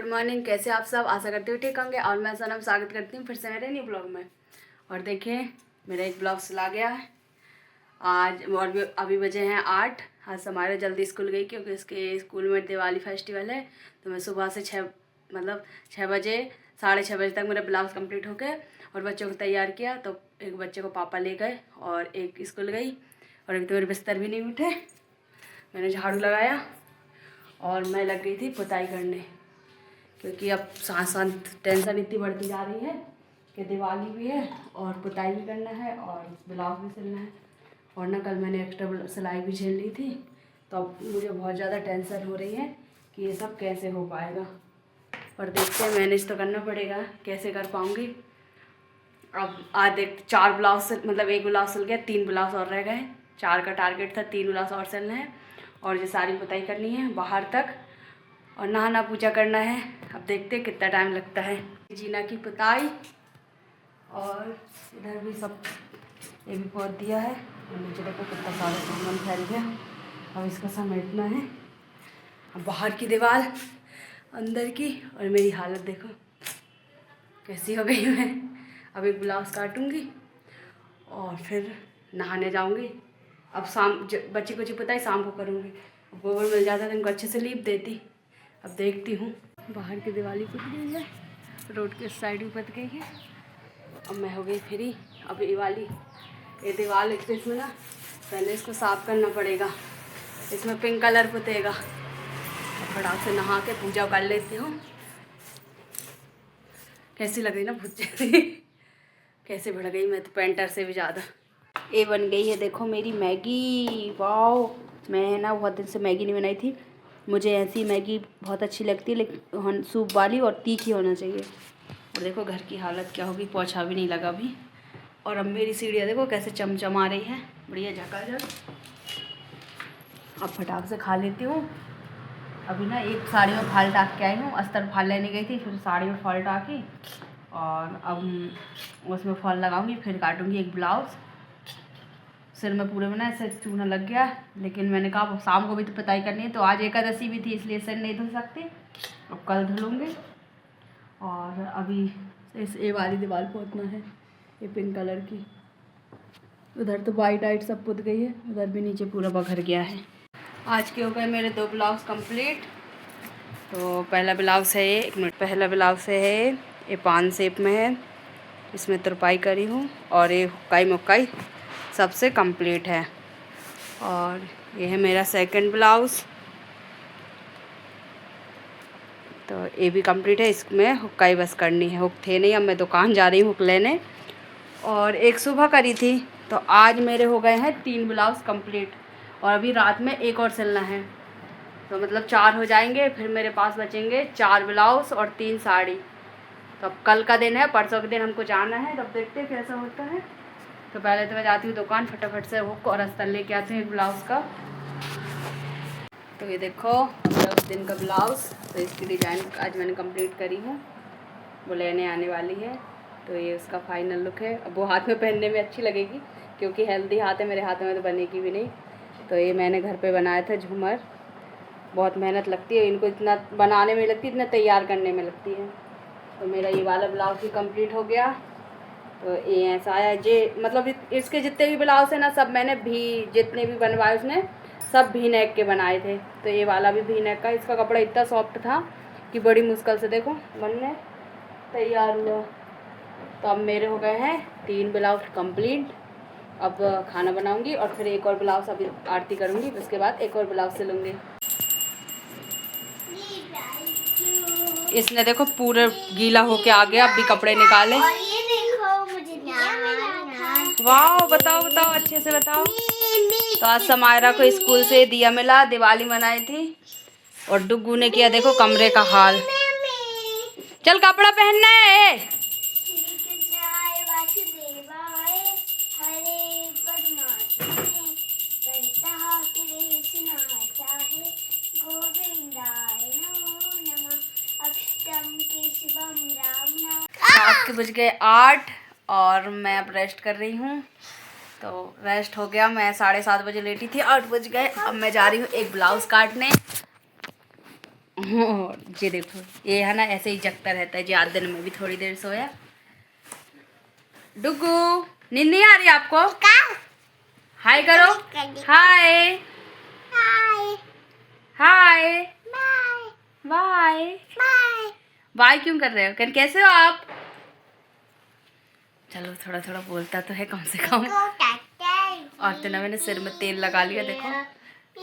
Good morning, कैसे आप सब? आशा करती हूँ ठीक होंगे। और मैं सनम स्वागत करती हूँ फिर से मेरे न्यू ब्लॉग में। और देखिए मेरा एक ब्लॉग सिला गया है आज। और भी अभी बजे हैं 8। आज हमारे जल्दी स्कूल गई क्योंकि इसके स्कूल में दिवाली फेस्टिवल है। तो मैं सुबह से 6 बजे 6:30 बजे तक मेरा ब्लाउज कंप्लीट हो गया और बच्चों को तैयार किया। तो एक बच्चे को पापा ले गए और एक स्कूल गई और एक तो मेरे बिस्तर भी नहीं उठे। मैंने झाड़ू लगाया और मैं लग गई थी पुताई करने क्योंकि अब साथ साथ टेंशन इतनी बढ़ती जा रही है कि दिवाली भी है और पुताई भी करना है और ब्लाउज भी सिलना है। और ना कल मैंने एक्स्ट्रा सिलाई भी झेल ली थी, तो अब मुझे बहुत ज़्यादा टेंशन हो रही है कि ये सब कैसे हो पाएगा। पर देखते हैं, मैनेज तो करना पड़ेगा, कैसे कर पाऊँगी। अब आज देख 4 ब्लाउज मतलब एक ब्लाउज सिल गया, 3 ब्लाउज और रह गए। 4 का टारगेट था, 3 ब्लाउज और सिलने हैं और ये सारी पुताई करनी है बाहर तक और नहाना पूजा करना है। अब देखते हैं कितना टाइम लगता है। जीना की पुताई और इधर भी सब ये भी पोत दिया है और नीचे देखो कितना सारा सामान फैल गया। अब इसको समेटना है। अब बाहर की दीवार, अंदर की, और मेरी हालत देखो कैसी हो गई मैं। अब एक ब्लाउज काटूंगी और फिर नहाने जाऊंगी। अब शाम बच्ची को पुताई शाम को करूँगी। गोबर मिल जाता तो इनको अच्छे से लीप देती। अब देखती हूँ। बाहर की दिवाली पुत गई है, रोड के साइड भी पुत गई है। अब मैं हो गई फ्री। अब ये दीवार इसमें ना पहले इसको साफ़ करना पड़ेगा। इसमें पिंक कलर पुतेगा। फटाक से नहा के पूजा कर लेती हूँ। कैसी लग रही ना भूत जैसी कैसे बढ़ गई मैं तो पेंटर से भी ज़्यादा। ये बन गई है देखो मेरी मैगी। वाओ, मैं ना बहुत दिन से मैगी नहीं बनाई थी। मुझे ऐसी मैगी बहुत अच्छी लगती है, लेकिन सूप वाली और तीखी होना चाहिए। और देखो घर की हालत क्या होगी, पोछा भी नहीं लगा अभी। और अब मेरी सीढ़ियाँ देखो कैसे चमचमा रही है, बढ़िया झकाझक। अब फटाक से खा लेती हूँ। अभी ना एक साड़ी में फाल टाक के आई हूँ, अस्तर फाल लेने गई थी, फिर साड़ी में फॉल टाकी और अब उसमें फॉल लगाऊंगी, फिर काटूंगी एक ब्लाउज़। सिर में पूरे में ना ऐसे चूना लग गया, लेकिन मैंने कहा शाम को भी तो पुताई करनी है। तो आज एकादशी भी थी इसलिए सिर नहीं धुल सकती, अब कल धुलूँगी। और अभी इस ये वाली दीवार पोतना है, ये पिंक कलर की। उधर तो वाइट सब पुत गई है, उधर भी नीचे पूरा बघर गया है। आज के हो गए मेरे 2 ब्लाउज कंप्लीट। तो पहला ब्लाउज है ये, 1 मिनट, पहला ब्लाउज है ये 5 शेप में है, इसमें तुरपाई करी हूँ और ये हुक्काई मुक्काई सबसे कंप्लीट है। और ये है मेरा सेकंड ब्लाउज़, तो ये भी कंप्लीट है। इसमें हुक्काई बस करनी है, हुक थे नहीं। अब मैं दुकान जा रही हूँ हुक लेने। और एक सुबह करी थी, तो आज मेरे हो गए हैं 3 ब्लाउज़ कंप्लीट और अभी रात में एक और सिलना है, तो मतलब 4 हो जाएंगे। फिर मेरे पास बचेंगे 4 ब्लाउज़ और 3 साड़ी। तो अब कल का दिन है, परसों के दिन हमको जाना है, तब देखते हैं कैसा होता है। तो पहले तो मैं जाती हूँ दुकान, फटाफट से हुक और अस्तर लेके आती हूँ एक ब्लाउज़ का। तो ये देखो मेरा उस दिन का ब्लाउज़, तो इसकी डिज़ाइन आज मैंने कंप्लीट करी है, वो लेने आने वाली है। तो ये उसका फाइनल लुक है। अब वो हाथ में पहनने में अच्छी लगेगी क्योंकि हेल्दी हाथ है, मेरे हाथ में तो बनेगी भी नहीं। तो ये मैंने घर पे बनाया था झूमर। बहुत मेहनत लगती है इनको, इतना बनाने में लगती है, इतना तैयार करने में लगती है। तो मेरा ये वाला ब्लाउज़ भी कंप्लीट हो गया। तो ये ऐसा आया जे, मतलब इसके जितने भी ब्लाउज हैं ना, सब मैंने जितने भी बनवाए उसने सब भी नेक के बनाए थे। तो ये वाला भी नेक का। इसका कपड़ा इतना सॉफ्ट था कि बड़ी मुश्किल से देखो बनने तैयार हुआ। तो अब मेरे हो गए हैं 3 ब्लाउज कंप्लीट। अब खाना बनाऊंगी और फिर एक और ब्लाउज अभी आरती करूंगी, उसके बाद एक और ब्लाउज सिलूंगी। इसने देखो पूरा गीला होके आ गया, अब भी कपड़े निकाले। और ये देखो मुझे वाह, बताओ अच्छे से बताओ। तो आज समायरा को स्कूल से दिया मिला, दिवाली मनाई थी। और डुग्गू ने किया देखो कमरे का हाल। चल कपड़ा पहनना है। रात के बज गए 8 और मैं अब रेस्ट कर रही हूँ। तो रेस्ट हो गया, मैं 7:30 बजे लेटी थी, 8 बज गए। अब मैं जा रही हूँ एक ब्लाउज़ काटने। ये देखो, ये है ना ऐसे ही जगता रहता है जी। आज दिन में भी थोड़ी देर सोया। डुगू, नींद नहीं आ रही आपको? हाय करो। हाय हाय बाय। बाय क्यों कर रहे हो? कैसे हो आप? चलो थोड़ा थोड़ा बोलता तो है कम से कम। और तो ना मैंने सिर में तेल लगा लिया। देखो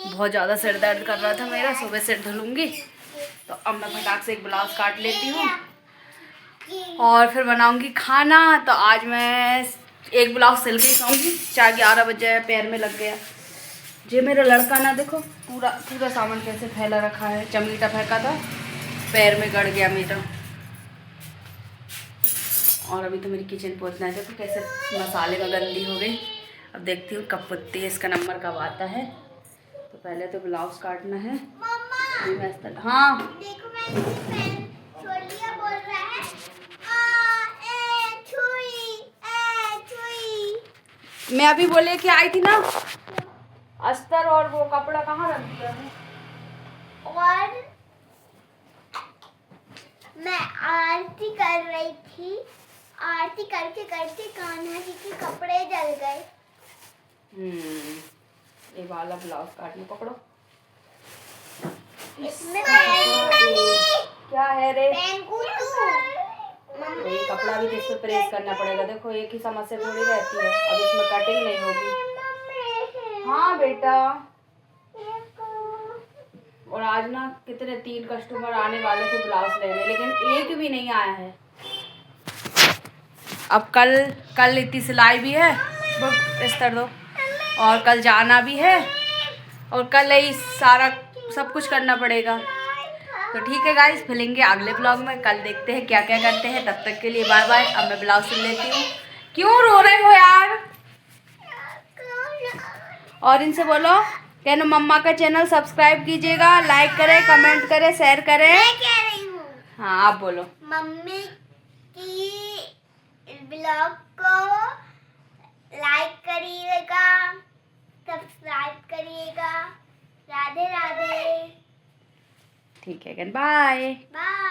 बहुत ज़्यादा सिर दर्द कर रहा था मेरा। सुबह सिर धुलूंगी तो अब मैं फटाक से एक ब्लाउज काट लेती हूँ और फिर बनाऊंगी खाना। तो आज मैं एक ब्लाउज सिल के ही खाऊंगी। 11 बजे पैर में लग गया। ये मेरा लड़का ना देखो पूरा पूरा सामान कैसे फैला रखा है। चमीटा फेंका था, पैर में गड़ गया मेरा। और अभी तो मेरी किचन पहुंचना है। देखो कैसे मसाले का गंदी हो गई। अब देखती हूँ कब पुत्ती इसका नंबर कब आता है। तो पहले तो ब्लाउज काटना है। हाँ देखो छोलिया बोल रहा है। मैं अभी बोले कि आई थी ना, अस्तर और वो कपड़ा कहाँ रख दिया है? और मैं आरती कर रही थी। आरती करते करते कान्हा जी के कपड़े जल गए। ये वाला ब्लाउज काटने पकड़ो। इसमें क्या है रे? मम्मी ये कपड़ा भी किस पे प्रेस करना पड़ेगा। देखो एक ही समस्या थोड़ी रहती है। अब इसमें कटिंग नहीं होगी। हाँ बेटा। और आज ना कितने 3 कस्टमर आने वाले थे ब्लाउज लेने, लेकिन एक भी नहीं आया है। अब कल इतनी सिलाई भी है, वो इस्तर दो, और कल जाना भी है और कल ही सारा सब कुछ करना पड़ेगा। तो ठीक है गाइस, मिलेंगे अगले ब्लॉग में। कल देखते हैं क्या क्या करते हैं। तब तक के लिए बाय बाय। अब मैं ब्लाउज सिल लेती हूँ। क्यों रो रहे हो यार? और इनसे बोलो कहना मम्मा का चैनल सब्सक्राइब कीजिएगा, लाइक करें, कमेंट करें, शेयर करें। मैं कह रही हूँ हाँ आप बोलो। मम्मी की ब्लॉग को लाइक करिएगा, सब्सक्राइब करिएगा। राधे राधे। ठीक है, बाय। बाय।